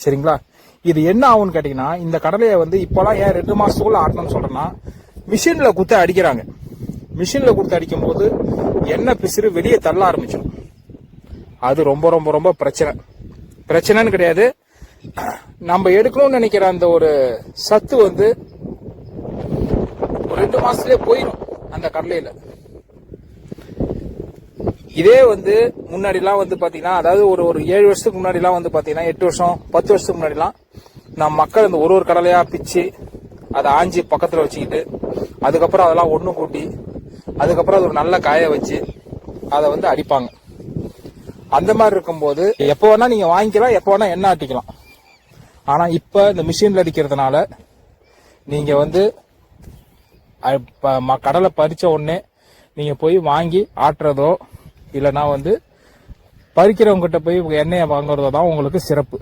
சரிங்களா? இது என்ன ஆகும்னு கேட்டீங்கன்னா, இந்த கடலையை வந்து இப்பெல்லாம் ஏன் 2 மாசத்துக்குள்ள ஆட்டணும்னு சொல்றேன்னா, மிஷின்ல குத்த அடிக்கிறாங்க. மிஷின்ல குத்த அடிக்கும் போது எண்ணெய் பிசிறு வெளியே தள்ள ஆரம்பிச்சிடும். அது ரொம்ப ரொம்ப ரொம்ப பிரச்சனைன்னு கிடையாது. நம்ம எடுக்கணும்னு நினைக்கிற அந்த ஒரு சத்து வந்து 2 மாசத்துலயே போயிடும் அந்த கடலையில. இதே வந்து முன்னாடிலாம் வந்து பாத்தீங்கன்னா, அதாவது ஒரு 7 வருஷத்துக்கு முன்னாடிலாம் வந்து பாத்தீங்கன்னா, 8 வருஷம் 10 வருஷத்துக்கு முன்னாடிலாம் நம்ம மக்கள் இந்த ஒரு கடலையா பிச்சு அதை ஆஞ்சி பக்கத்துல வச்சுக்கிட்டு, அதுக்கப்புறம் அதெல்லாம் ஒண்ணு கூட்டி, அதுக்கப்புறம் அது ஒரு நல்ல காய வச்சு அதை வந்து அடிப்பாங்க. அந்த மாதிரி இருக்கும்போது எப்போ வேணா நீங்க வாங்கிக்கலாம், எப்போ வேணா எண்ணெய் ஆட்டிக்கலாம். ஆனா இப்ப இந்த மிஷின்ல அடிக்கிறதுனால நீங்க வந்து கடலை பறிச்ச உடனே நீங்க போய் வாங்கி ஆட்டுறதோ இல்லைன்னா வந்து பறிக்கிறவங்க கிட்ட போய் எண்ணெயை வாங்குறதோ தான் உங்களுக்கு சிறப்பு.